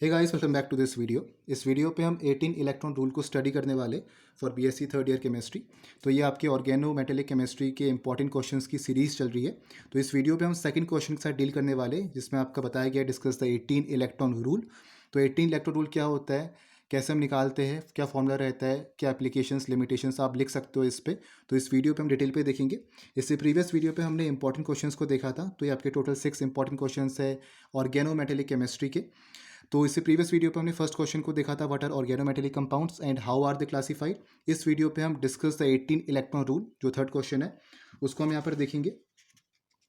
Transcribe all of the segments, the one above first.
Hey guys, welcome back to this video. इस video पे हम 18 इलेक्ट्रॉन रूल को स्टडी करने वाले for BSc third year chemistry. तो ये आपके ऑर्गेनोमेटेलिक केमिस्ट्री के इंपॉर्टेंट क्वेश्चंस की सीरीज चल रही है। तो इस वीडियो पे हम सेकंड क्वेश्चन के साथ डील करने वाले, जिसमें आपका बताया गया डिस्कस द 18 इलेक्ट्रॉन रूल। तो 18 इलेक्ट्रॉन रूल क्या होता है, कैसे हम निकालते हैं, क्या फॉर्मूला रहता है, क्या एप्लीकेशंस लिमिटेशंस आप लिख सकते हो इस पे। तो इस वीडियो पे हम डिटेल पे देखेंगे। इससे प्रीवियस वीडियो पे हमने इंपॉर्टेंट क्वेश्चंस को देखा था। तो ये आपके टोटल 6 इंपॉर्टेंट क्वेश्चंस है ऑर्गेनोमेटेलिक केमिस्ट्री के। तो इससे प्रीवियस वीडियो पे हमने फर्स्ट क्वेश्चन को देखा था, what are organometallic compounds and how are they classified. इस वीडियो पे हम डिस्कस द 18 इलेक्ट्रॉन रूल, जो थर्ड क्वेश्चन है उसको हम यहाँ पर देखेंगे।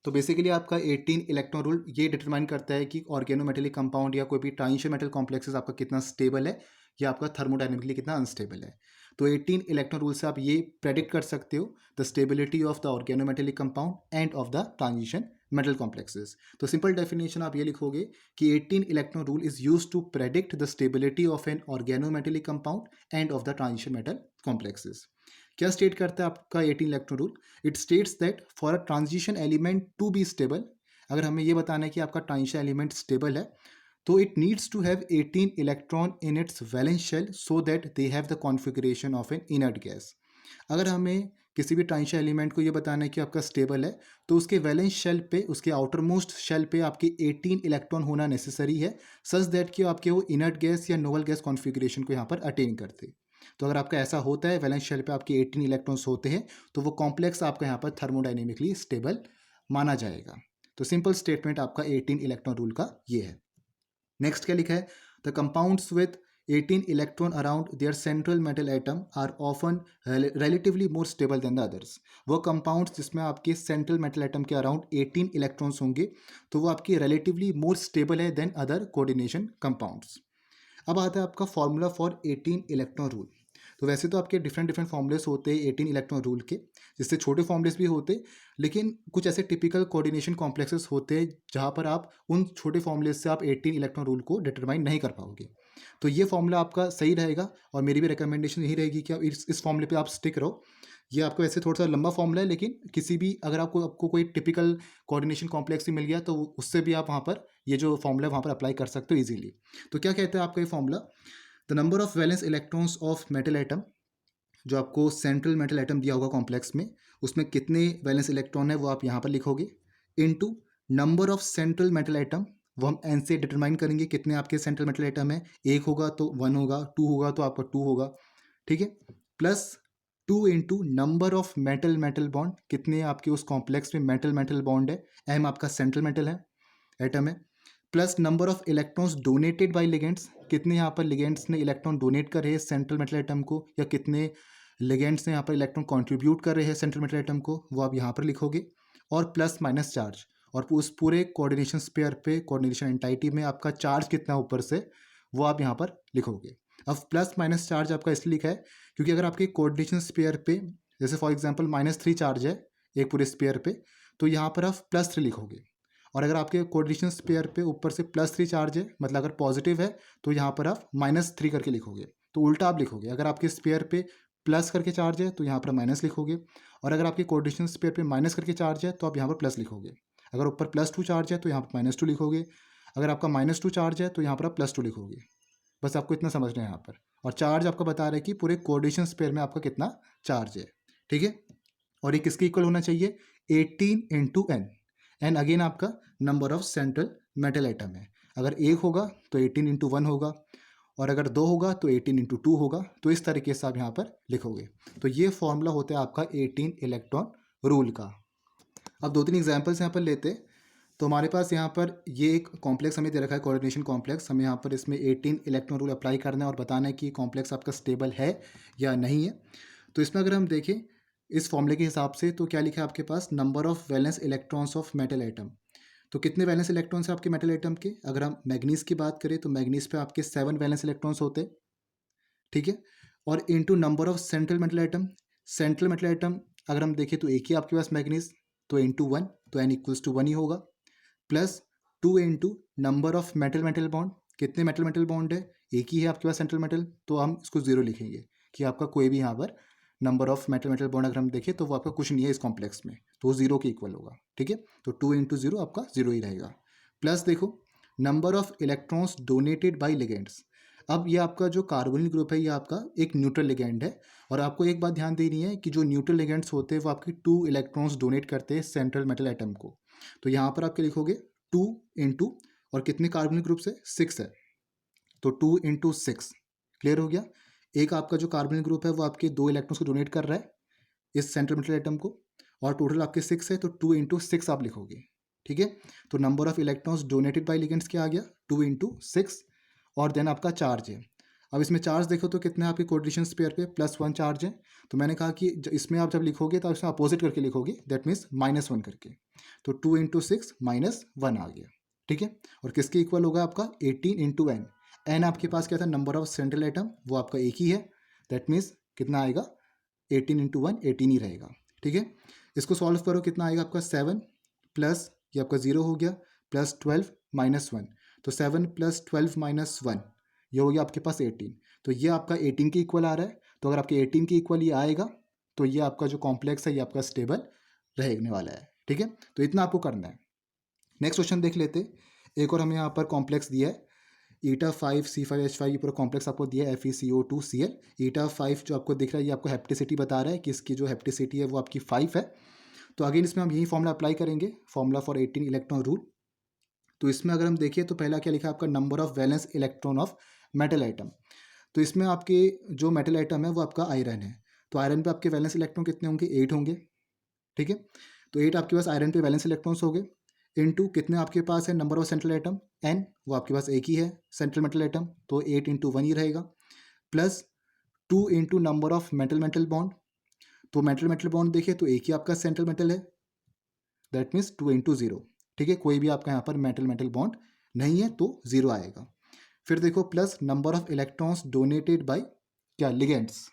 तो बेसिकली आपका 18 इलेक्ट्रॉन रूल ये डिटरमाइन करता है कि ऑर्गेनोमेटेलिक कंपाउंड या कोई भी ट्रांजिशन मेटल कॉम्प्लेक्सेस आपका कितना स्टेबल है या आपका थर्मोडायनेमिकली कितना अनस्टेबल है। तो 18 इलेक्ट्रॉन रूल से आप ये प्रेडिक्ट कर सकते हो the stability of the organometallic compound and of the transition metal complexes. तो सिंपल डेफिनेशन आप ये लिखोगे कि 18 electron rule is used to predict the stability of an organometallic compound and of the transition metal complexes. क्या state करता है आपका 18 electron rule? It states that for a transition element to be stable, अगर हमें ये बताना है कि आपका ट्रांजिशन एलिमेंट स्टेबल है, तो it needs to have 18 electron in its valence shell so that they have the configuration of an inert gas. अगर हमें किसी भी ट्रांजिशन एलिमेंट को ये बताना है कि आपका स्टेबल है, तो उसके वैलेंस शेल पे, उसके आउटर मोस्ट शेल पे आपके 18 इलेक्ट्रॉन होना नेसेसरी है, सच दैट कि आपके वो इनर्ट गैस या नोवल गैस कॉन्फ़िगरेशन को यहाँ पर अटेन करते। तो अगर आपका ऐसा होता है, वैलेंस शेल पे आपके 18 इलेक्ट्रॉन्स होते हैं, तो वो कॉम्प्लेक्स आपका यहाँ पर थर्मोडायनेमिकली स्टेबल माना जाएगा। तो सिंपल स्टेटमेंट आपका 18 इलेक्ट्रॉन रूल का ये है। नेक्स्ट क्या लिखा है? The compounds with 18 electron around their central metal atom are often relatively more stable than the others. वो कंपाउंड्स जिसमें आपके सेंट्रल मेटल एटम के अराउंड 18 इलेक्ट्रॉन्स होंगे, तो वो आपकी relatively मोर स्टेबल है देन अदर कोऑर्डिनेशन कंपाउंड्स। अब आता है आपका फॉर्मूला फॉर 18 इलेक्ट्रॉन रूल। तो वैसे तो आपके डिफरेंट डिफरेंट फॉर्मूलेस होते हैं 18 इलेक्ट्रॉन रूल के, जिससे छोटे फॉर्मूलेस भी होते, लेकिन कुछ ऐसे टिपिकल कोऑर्डिनेशन कॉम्प्लेक्सेस होते हैं जहाँ पर आप उन छोटे फॉर्मूलेस से आप 18 इलेक्ट्रॉन रूल को डिटरमाइन नहीं कर पाओगे। तो ये फॉर्मूला आपका सही रहेगा और मेरी भी रिकमेंडेशन यही रहेगी कि आप इस फॉर्मूले पे आप स्टिक रहो। ये आपका वैसे थोड़ा सा लंबा फॉर्मूला है, लेकिन किसी भी अगर आपको कोई टिपिकल कोऑर्डिनेशन कॉम्प्लेक्स ही मिल गया तो उससे भी आप वहाँ पर ये जो फॉर्मूला है वहाँ पर अप्लाई कर सकते हो ईजिली। तो क्या कहते हैं आपका ये formula? The number of valence electrons of metal atom, जो आपको सेंट्रल मेटल एटम दिया होगा कॉम्प्लेक्स में, उसमें कितने वैलेंस इलेक्ट्रॉन है वो आप यहाँ पर लिखोगे, into number of central metal atom, वो हम एन से डिटरमाइन करेंगे कितने आपके सेंट्रल मेटल एटम है। एक होगा तो 1 होगा, 2 होगा तो आपका 2 होगा, ठीक है। Plus 2 into number of metal metal bond, कितने आपके उस कॉम्प्लेक्स में मेटल मेटल बॉन्ड है, एम आपका सेंट्रल मेटल है, एटम है। Plus number of electrons donated bye ligands, कितने यहाँ पर लिगेंड्स ने इलेक्ट्रॉन डोनेट कर रहे हैं सेंट्रल मेटल एटम को, या कितने लिगेंड्स ने यहाँ पर इलेक्ट्रॉन कंट्रीब्यूट कर रहे हैं सेंट्रल मेटल एटम को, वो आप यहाँ पर लिखोगे। और प्लस माइनस चार्ज, और उस पूरे कोऑर्डिनेशन स्पेयर पे, कोऑर्डिनेशन एंटाइटी में आपका चार्ज कितना ऊपर से, वो आप यहाँ पर लिखोगे। अब प्लस माइनस चार्ज आपका इसलिए लिखा है क्योंकि अगर आपके कोऑर्डिनेशन स्पेयर पे, जैसे फॉर एग्जांपल -3 चार्ज है एक पूरे स्पेयर पे, तो यहाँ पर आप +3 लिखोगे। और अगर आपके कोऑर्डिनेशन स्पेयर पे ऊपर से +3 चार्ज है, मतलब अगर पॉजिटिव है, तो यहाँ पर आप -3 करके लिखोगे। तो उल्टा आप लिखोगे, अगर आपके स्पेयर पे प्लस करके चार्ज है तो यहाँ पर माइनस लिखोगे, और अगर आपके कोऑर्डिनेशन स्पेयर पे माइनस करके चार्ज है तो आप यहाँ पर प्लस लिखोगे। अगर ऊपर +2 चार्ज है तो यहाँ पर -2 लिखोगे, अगर आपका -2 चार्ज है तो यहाँ पर आप +2 लिखोगे। बस आपको इतना समझना है यहाँ पर। और चार्ज आपका बता रहा है कि पूरे कोऑर्डिनेशन स्पेयर में आपका कितना चार्ज है, ठीक है। और ये किसके इक्वल होना चाहिए? 18 इंटू एन। एन अगेन आपका number of central metal atom है। अगर 1 होगा तो 18 इंटू 1 होगा, और अगर 2 होगा तो 18 इंटू 2 होगा। तो इस तरीके से आप यहाँ पर लिखोगे। तो ये फॉर्मूला होता है आपका 18 इलेक्ट्रॉन रूल का। अब 2-3 एग्जाम्पल्स यहाँ पर लेते हैं। तो हमारे पास यहाँ पर ये एक कॉम्प्लेक्स हमें दे रखा है, कोऑर्डिनेशन कॉम्प्लेक्स। हमें यहाँ पर इसमें 18 इलेक्ट्रॉन रूल अप्लाई करना है और बताना है कि कॉम्प्लेक्स आपका स्टेबल है या नहीं है। तो इसमें अगर हम देखें इस फॉर्मूले के हिसाब से, तो क्या लिखा है आपके पास? Number of valence electrons of metal atom. तो कितने वैलेंस इलेक्ट्रॉन्स हैं आपके मेटल एटम के? अगर हम मैग्नीज की बात करें तो मैग्नीज पे आपके 7 वैलेंस इलेक्ट्रॉन्स होते, ठीक है। और into number of central metal atom, central metal atom अगर हम देखें तो एक ही आपके पास मैग्नीज, तो इंटू 1, तो एन इक्वल्स टू 1 ही होगा। Plus 2 into number of metal metal bond, कितने मेटल मेटल बॉन्ड है? एक ही है आपके पास सेंट्रल मेटल, तो हम इसको 0 लिखेंगे कि आपका कोई भी यहाँ पर number of metal metal bond अगर हम देखें तो वो आपका कुछ नहीं है इस कॉम्प्लेक्स में, तो वो 0 के इक्वल होगा, ठीक है। तो 2 इंटू 0 आपका 0 ही रहेगा। प्लस देखो number of electrons donated bye ligands. अब ये आपका जो कार्बोनिल ग्रुप है ये आपका एक न्यूट्रल लिगेंड है, और आपको एक बात ध्यान देनी है कि जो न्यूट्रल लिगेंड्स होते हैं वो आपके 2 इलेक्ट्रॉन्स डोनेट करते हैं सेंट्रल मेटल एटम को। तो यहाँ पर आप क्या लिखोगे 2 इंटू, और कितने कार्बोनिल ग्रुप है 6 है, तो 2 इंटू 6। क्लियर हो गया। एक आपका जो कार्बोनिल ग्रुप है वो आपके 2 इलेक्ट्रॉन्स को डोनेट कर रहा है इस सेंट्रल मेटल एटम को, और टोटल आपके 6 है, तो 2 इंटू 6 आप लिखोगे। ठीक है, तो number of electrons donated bye ligands क्या आ गया 2 इंटू 6, और देन आपका चार्ज है। अब इसमें चार्ज देखो तो कितने आपके कोऑर्डिनेशन पेयर पे +1 चार्ज है, तो मैंने कहा कि इसमें आप जब लिखोगे तो इसमें अपोजिट करके लिखोगे, दैट मीन्स -1 करके, तो 2 इंटू 6 -1 आ गया। ठीक है, और किसके इक्वल होगा आपका 18 इंटू एन। एन आपके पास क्या था नंबर ऑफ सेंट्रल एटम, वो आपका एक ही है, दैट मीन्स कितना आएगा 18 इंटू 1 18 ही रहेगा। ठीक है, इसको सॉल्व करो, कितना आएगा आपका 7 प्लस ये आपका 0 हो गया प्लस 12 -1, तो 7 प्लस 12 -1 ये हो गया आपके पास 18। तो ये आपका 18 के इक्वल आ रहा है, तो अगर आपके 18 के इक्वल ये आएगा तो ये आपका जो कॉम्प्लेक्स है ये आपका स्टेबल रहने वाला है। ठीक है, तो इतना आपको करना है। नेक्स्ट क्वेश्चन देख लेते। एक और हमें यहाँ पर कॉम्प्लेक्स दिया है eta5C5H5, ये पूरा कॉम्प्लेक्स आपको दिया है FeCO2Cl। eta5 जो आपको दिख रहा है ये आपको हेप्टिसिटी बता रहा है कि इसकी जो हेप्टिसिटी है वो आपकी 5 है। तो अगेन इसमें हम यही फॉर्मूला अप्लाई करेंगे, फॉर्मूला फॉर 18 इलेक्ट्रॉन रूल। तो इसमें अगर हम देखें तो पहला क्या लिखा है आपका number of valence electron of metal atom. तो इसमें आपके जो मेटल आइटम है वो आपका आयरन है, तो आयरन पे आपके वैलेंस इलेक्ट्रॉन कितने होंगे 8 होंगे। ठीक है, तो 8 आपके पास आयरन पे वैलेंस इलेक्ट्रॉन्स हो गए, इनटू कितने आपके पास है number of central item n, वो आपके पास एक ही है सेंट्रल मेटल आइटम, तो 8 इंटू 1 ही रहेगा, plus 2 into number of metal metal bond. तो मेटल मेटल बॉन्ड देखे तो एक ही आपका सेंट्रल मेटल है, दैट मीन्स 2 इंटू 0। ठीक है, कोई भी आपका यहाँ पर मेटल मेटल बॉन्ड नहीं है तो 0 आएगा। फिर देखो plus number of electrons donated bye क्या लिगेंड्स।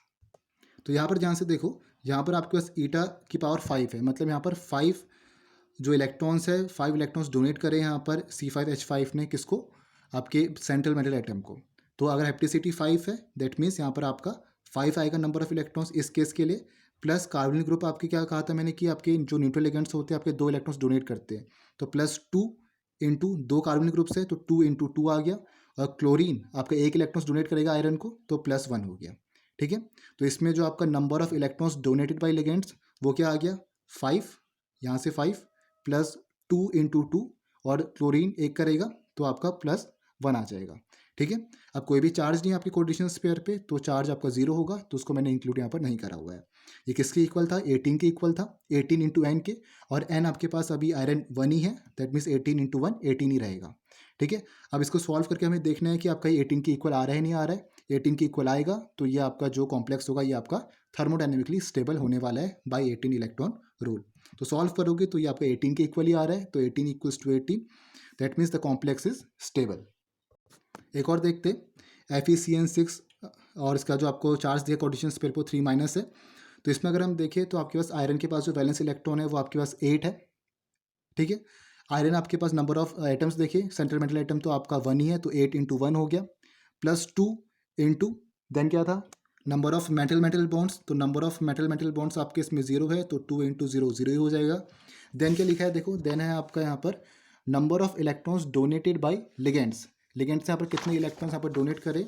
तो यहाँ पर ध्यान से देखो, यहाँ पर आपके पास ईटा की पावर 5 है, मतलब यहाँ पर 5 जो इलेक्ट्रॉन्स है 5 इलेक्ट्रॉन्स डोनेट करें यहाँ पर C5H5 ने, किसको आपके सेंट्रल मेटल एटम को। तो अगर हेप्टिसिटी 5 है दैट मीन्स यहाँ पर आपका 5 आएगा नंबर ऑफ इलेक्ट्रॉन्स इस केस के लिए, प्लस कार्बोनिल ग्रुप आपके क्या कहा था मैंने कि आपके जो न्यूट्रल लिगेंड्स होते हैं आपके 2 इलेक्ट्रॉन्स डोनेट करते हैं, तो +2 इंटू 2 कार्बोनिल ग्रुप्स है तो 2 इंटू 2 आ गया, और क्लोरीन आपका 1 इलेक्ट्रॉन्स डोनेट करेगा आयरन को तो +1 हो गया। ठीक है, तो इसमें जो आपका number of electrons donated bye ligands वो क्या आ गया 5, यहाँ से 5 प्लस 2 इंटू 2, और क्लोरीन एक करेगा तो आपका +1 आ जाएगा। ठीक है, अब कोई भी चार्ज नहीं है आपके कोऑर्डिनेशन पेयर पे, तो चार्ज आपका 0 होगा, तो उसको मैंने इंक्लूड यहाँ पर नहीं करा हुआ है। ये किसके इक्वल था 18 के इक्वल था, 18 इंटू एन के, और एन आपके पास अभी आयरन 1 ही है, दैट मीन्स 18 इंटू 1 18 ही रहेगा। ठीक है, अब इसको सॉल्व करके हमें देखना है कि आपका ये 18 के इक्वल आ रहा है नहीं आ रहा है। 18 के इक्वल आएगा तो ये आपका जो कॉम्प्लेक्स होगा ये आपका थर्मोडाइनमिकली स्टेबल होने वाला है बाय 18 इलेक्ट्रॉन रूल। तो सॉल्व करोगे तो ये आपका 18 के इक्वल ही आ रहा है, तो 18 equals to 18, that means the complex is stable. एक और देखते FeCN6, और इसका जो आपको चार्ज दिया कोऑर्डिनेशन पेयर पर 3- है। तो इसमें अगर हम देखें तो आपके पास आयरन के पास जो वैलेंस इलेक्ट्रॉन है वो आपके पास 8 है। ठीक है, आयरन आपके पास नंबर ऑफ एटम्स देखिए सेंट्रल मेटल एटम तो आपका 1 ही है, तो 8 इंटू 1 हो गया, +2 इंटू देन क्या था number of metal metal bonds, तो number of metal metal bonds आपके इसमें 0 है, तो 2 इंटू 0 0 ही हो जाएगा। देन क्या लिखा है देखो, देन है आपका यहाँ पर number of electrons donated bye ligands. Ligands यहाँ पर कितने इलेक्ट्रॉन्स यहाँ पर डोनेट करें,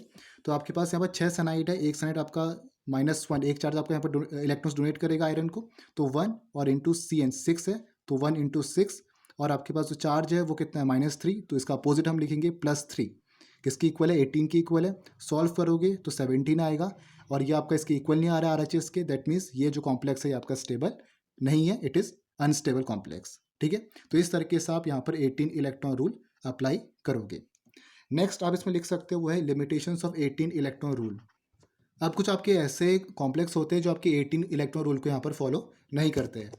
तो आपके पास यहाँ पर 6 सनाइड है, एक सनाइड आपका -1, एक चार्ज आपका यहाँ पर इलेक्ट्रॉन्स डोनेट करेगा आयरन को, तो 1, और इंटू CN 6 है, तो 1 इंटू 6, और आपके पास जो चार्ज है वो कितना है -3, तो इसका अपोजिट हम लिखेंगे +3, किसकी इक्वल है 18 की इक्वल है। सॉल्व करोगे तो 17 आएगा, और ये आपका इसके इक्वल नहीं आ रहा है RHS के, दैट मीन्स ये जो कॉम्प्लेक्स है ये आपका स्टेबल नहीं है, इट इज़ अनस्टेबल कॉम्प्लेक्स। ठीक है, तो इस तरीके से आप यहाँ पर 18 इलेक्ट्रॉन रूल अप्लाई करोगे। नेक्स्ट आप इसमें लिख सकते हो वो है लिमिटेशंस ऑफ 18 इलेक्ट्रॉन रूल। अब कुछ आपके ऐसे कॉम्प्लेक्स होते हैं जो आपके 18 इलेक्ट्रॉन रूल को यहाँ पर फॉलो नहीं करते हैं।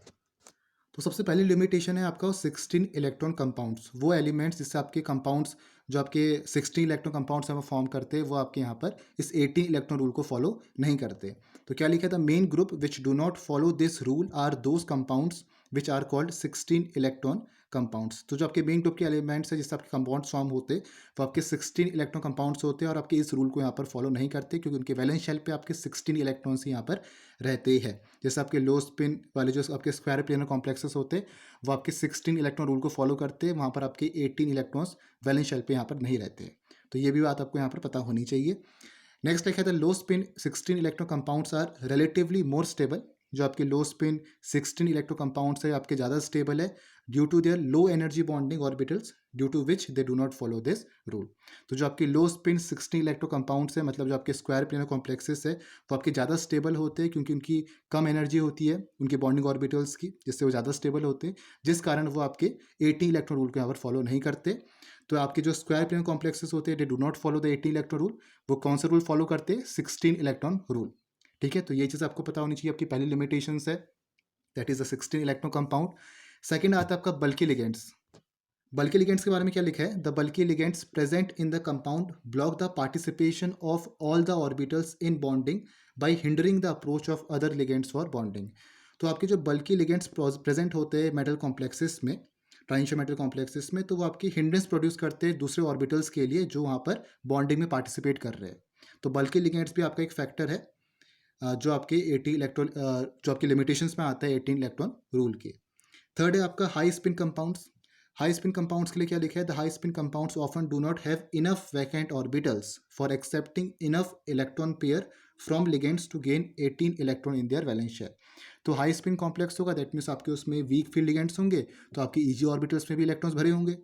तो सबसे पहली लिमिटेशन है आपका 16 इलेक्ट्रॉन कंपाउंड्स, वो एलिमेंट्स जिससे आपके कंपाउंड्स जो आपके 16 इलेक्ट्रॉन कंपाउंड्स हैं वो फॉर्म करते हैं, वो आपके यहाँ पर इस 18 इलेक्ट्रॉन रूल को फॉलो नहीं करते। तो क्या लिखा था, main group which do not follow this rule are those compounds which are called 16 electron compounds. तो जो आपके मेन ग्रुप के एलिमेंट्स है जिससे आपके कंपाउंड्स फॉर्म होते हैं वो आपके 16 इलेक्ट्रॉन कंपाउंड्स होते हैं और आपके इस रूल को यहाँ पर फॉलो नहीं करते क्योंकि उनके वैलेंस शेल पे आपके 16 इलेक्ट्रॉन्स यहाँ पर रहते हैं। जैसे आपके लो स्पिन वाले जो आपके स्क्वायर प्लेनर कॉम्प्लेक्सेस होते हैं वो आपके 16 इलेक्ट्रॉन रूल को फॉलो करते हैं, वहाँ पर आपके 18 इलेक्ट्रॉन्स वैलेंस शेल पे यहाँ पर नहीं रहते। तो ये भी बात आपको यहाँ पर पता होनी चाहिए। नेक्स्ट लिखा था low spin 16 electron compounds are relatively more stable. जो आपके लो स्पिन 16 इलेक्ट्रो कंपाउंड्स है आपके ज़्यादा स्टेबल है due to their low energy bonding orbitals due to which they do not follow this rule. तो जो आपके लो स्पिन 16 इलेक्ट्रो कंपाउंड्स है मतलब जो आपके स्क्वायर प्लेनर कॉम्प्लेक्सेस है वो आपके ज़्यादा स्टेबल होते हैं क्योंकि उनकी कम एनर्जी होती है उनकी बॉन्डिंग ऑर्बिटल्स की, जिससे वो ज़्यादा स्टेबल होते हैं, जिस कारण वो आपके 18 इलेक्ट्रॉन रूल को यहाँ पर फॉलो नहीं करते। तो आपके जो स्क्वायर प्लेनर कॉम्प्लेक्सेस होते हैं दे do not follow the 18 electron rule, वो कौन सा रूल फॉलो करते हैं? 16 इलेक्ट्रॉन रूल। ठीक है, तो ये चीज़ आपको पता होनी चाहिए। आपकी पहली लिमिटेशंस है that is the 16 electron compound. Second आता है आपका बल्की लिगेंड्स। बल्की लिगेंड्स के बारे में क्या लिखा है? The bulky ligands present in the compound block the participation of all the orbitals in bonding by hindering the approach of other ligands for bonding. तो आपके जो बल्की लिगेंड्स प्रेजेंट होते हैं मेटल कॉम्प्लेक्सेस में, ट्रांजिशन मेटल कॉम्प्लेक्सेस में, तो वो आपकी हिंड्रेंस प्रोड्यूस करते हैं दूसरे ऑर्बिटल्स के लिए जो वहाँ पर बॉन्डिंग में पार्टिसिपेट कर रहे हैं। तो बल्की लिगेंड्स भी आपका एक फैक्टर है जो आपके 18 इलेक्ट्रॉन जो आपकी लिमिटेशंस में आता है 18 इलेक्ट्रॉन रूल के। थर्ड है आपका high spin compounds. High spin compounds के लिए क्या लिखा है? The high spin compounds often do not have enough vacant orbitals for accepting enough electron pair from ligands to gain 18 electron in their valence shell. तो high spin complex होगा that means आपके उसमें weak field ligands होंगे तो आपके easy orbitals में भी electrons भरे होंगे।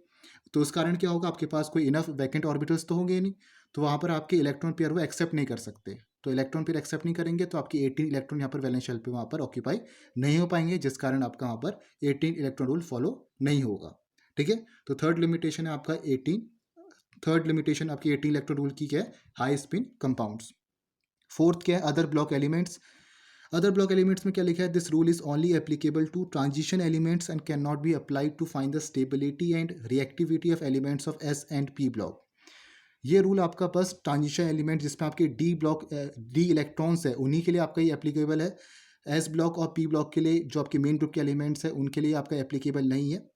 तो उस कारण क्या होगा? आपके पास कोई इनफ वैकेंट ऑर्बिटल्स तो होंगे नहीं, तो वहाँ पर आपके इलेक्ट्रॉन पेयर वो एक्सेप्ट नहीं कर सकते। तो इलेक्ट्रॉन पेयर एक्सेप्ट नहीं करेंगे तो आपकी 18 इलेक्ट्रॉन यहाँ पर वैलेंस शेल पे वहाँ पर ऑक्यूपाई नहीं हो पाएंगे, जिस कारण आपका वहाँ पर 18 इलेक्ट्रॉन रूल फॉलो नहीं होगा। ठीक है, तो थर्ड लिमिटेशन है आपका 18। थर्ड लिमिटेशन आपकी 18 इलेक्ट्रॉन रूल की क्या है? High spin compounds. फोर्थ क्या है? Other block elements. Other block elements में क्या लिखा है? This rule is only applicable to transition elements and can not be applied to find the stability and reactivity of elements of s and p block. ये rule आपका बस transition element जिसमें आपके D electrons है उन्हीं के लिए आपका ये एप्लीकेबल है। एस ब्लॉक और पी ब्लॉक के लिए जो आपके मेन ग्रुप के एलिमेंट्स है उनके लिए आपका एप्लीकेबल नहीं है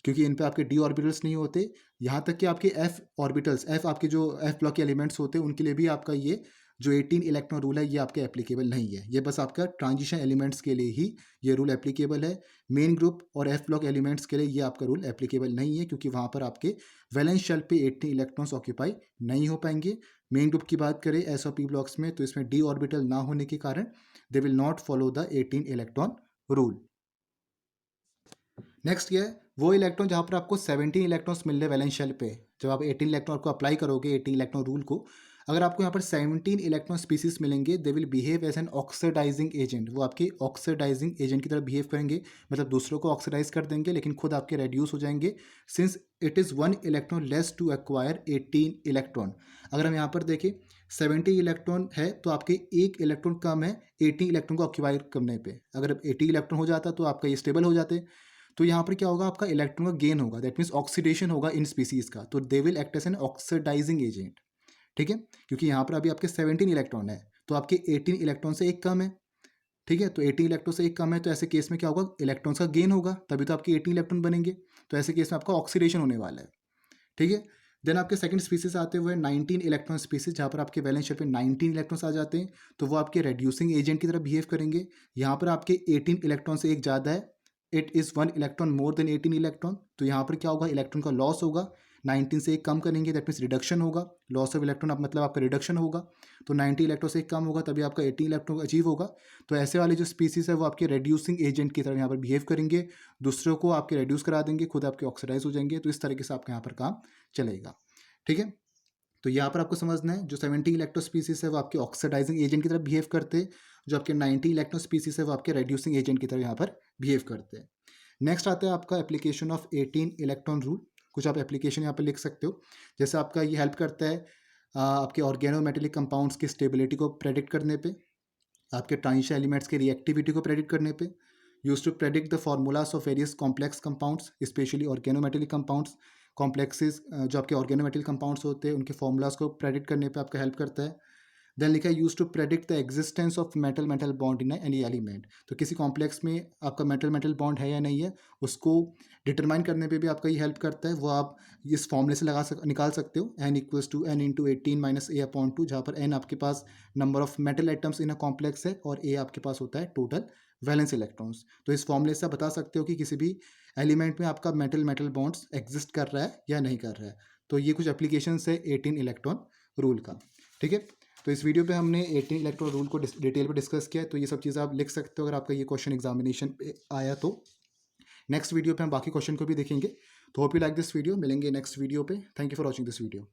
क्योंकि इन पे आपके डी ऑर्बिटल्स नहीं होते। यहाँ तक कि आपके एफ ऑर्बिटल्स, एफ आपके जो एफ ब्लॉक के एलिमेंट्स होते हैं उनके लिए भी आपका ये जो 18 इलेक्ट्रॉन रूल है ये आपके एप्लीकेबल नहीं है। ये बस आपका ट्रांजिशन एलिमेंट्स के लिए ही ये रूल एप्लीकेबल है। मेन ग्रुप और एफ ब्लॉक एलिमेंट्स के लिए ये आपका रूल एप्लीकेबल नहीं है क्योंकि वहाँ पर आपके वैलेंस शेल पे 18 इलेक्ट्रॉन्स ऑक्यूपाई नहीं हो पाएंगे। मेन ग्रुप की बात करें एस और पी ब्लॉक्स में तो इसमें डी ऑर्बिटल ना होने के कारण they will not follow the 18 electron rule. Next ये है वो इलेक्ट्रॉन जहाँ पर आपको 17 इलेक्ट्रॉन्स मिल रहे वैलेंस शेल पे। जब आप 18 इलेक्ट्रॉन को अप्लाई करोगे 18 इलेक्ट्रॉन रूल को, अगर आपको यहाँ पर 17 इलेक्ट्रॉन स्पीसीज मिलेंगे they will behave as an oxidising agent. वो आपके ऑक्सीडाइजिंग एजेंट की तरह बिहेव करेंगे, मतलब दूसरों को ऑक्सीडाइज कर देंगे लेकिन खुद आपके रेड्यूस हो जाएंगे since it is 1 electron less to acquire 18 electron. अगर हम यहाँ पर देखें 70 इलेक्ट्रॉन है तो आपके एक इलेक्ट्रॉन कम है 18 इलेक्ट्रॉन को ऑक्यूपाई करने पे। अगर 80 इलेक्ट्रॉन हो जाता तो आपका ये स्टेबल हो जाते। तो यहाँ पर क्या होगा? आपका इलेक्ट्रॉन का गेन होगा, दैट मीन्स ऑक्सीडेशन होगा इन स्पीसीज का, तो they will act as an oxidising agent. ठीक है, क्योंकि यहाँ पर अभी आपके 17 इलेक्ट्रॉन है तो आपके 18 इलेक्ट्रॉन से एक कम है। ठीक है, तो 18 इलेक्ट्रॉन से एक कम है तो ऐसे केस में क्या होगा? इलेक्ट्रॉन्स का गेन होगा, तभी तो आपके 18 इलेक्ट्रॉन बनेंगे। तो ऐसे केस में आपका ऑक्सीडेशन होने वाला है। ठीक है, देन आपके सेकंड स्पीसीज आते हुए 19 इलेक्ट्रॉन स्पीसीज, जहाँ पर आपके वैलेंस शेल पे 19 इलेक्ट्रॉन्स आ जाते हैं तो वो आपके रेड्यूसिंग एजेंट की तरह बिहेव करेंगे। यहाँ पर आपके 18 इलेक्ट्रॉन से एक ज़्यादा है, it is 1 electron more than 18 electron, तो यहाँ पर क्या होगा? इलेक्ट्रॉन का लॉस होगा। 19 से एक कम करेंगे दैट मीन्स रिडक्शन होगा, लॉस ऑफ इलेक्ट्रॉन आप मतलब आपका रिडक्शन होगा। तो 90 इलेक्ट्रॉन से एक कम होगा तभी आपका 18 इलेक्ट्रॉन अचीव होगा। तो ऐसे वाले जो स्पीसीज है वो आपके रेड्यूसिंग एजेंट की तरह यहाँ पर बिहेव करेंगे, दूसरों को आपके रेड्यूस करा देंगे, खुद आपके ऑक्सीडाइज हो जाएंगे। तो इस तरीके से आपका यहाँ पर काम चलेगा। ठीक है, तो यहाँ पर आपको समझना है जो 70 इलेक्ट्रो स्पीसीज है वो आपके ऑक्सीडाइजिंग एजेंट की तरह बिहेव करते हैं, जो आपके 90 इलेक्ट्रो स्पीसीज है वो आपके रेड्यूसिंग एजेंट की तरह यहाँ पर बिहेव करते हैं। नेक्स्ट आता है आपका एप्लीकेशन ऑफ 18 इलेक्ट्रॉन रूल। कुछ आप एप्लीकेशन यहाँ पर लिख सकते हो, जैसे आपका ये हेल्प करता है आपके ऑर्गेनोमेटेलिक कंपाउंड्स की स्टेबिलिटी को प्रेडिक्ट करने पे, आपके ट्रांजिशन एलिमेंट्स की रिएक्टिविटी को प्रेडिक्ट करने पे, use to predict the formulas of various complex compounds specially organometallic compounds. Complexes जो आपके ऑर्गेनोमेटेलिक कंपाउंड्स होते हैं उनके फॉर्मूलाज को प्रेडिक्ट करने पे आपका हेल्प करता है। देन लिखा है use to predict the existence of metal metal bond in any element. तो किसी कॉम्प्लेक्स में आपका मेटल मेटल बॉन्ड है या नहीं है उसको डिटरमाइन करने पे भी आपका ये हेल्प करता है। वो आप इस फॉर्मूले से निकाल सकते हो, n equals to n into 18 minus a upon 2, जहाँ पर n आपके पास number of metal atoms in a complex है और a आपके पास होता है टोटल वैलेंस इलेक्ट्रॉन्स। तो इस फॉर्मूले से आप बता सकते हो कि किसी भी एलिमेंट में आपका मेटल मेटल बॉन्ड्स एग्जिस्ट कर रहा है या नहीं कर रहा है। तो ये कुछ एप्लीकेशन है 18 इलेक्ट्रॉन रूल का। ठीक है, तो इस वीडियो पे हमने 18 इलेक्ट्रॉन रूल को डिटेल में डिस्कस किया है। तो ये सब चीज़ें आप लिख सकते हो अगर आपका ये क्वेश्चन एग्जामिनेशन पे आया तो। नेक्स्ट वीडियो पे हम बाकी क्वेश्चन को भी देखेंगे। तो hope you like this video. मिलेंगे नेक्स्ट वीडियो पे। Thank you for watching this video.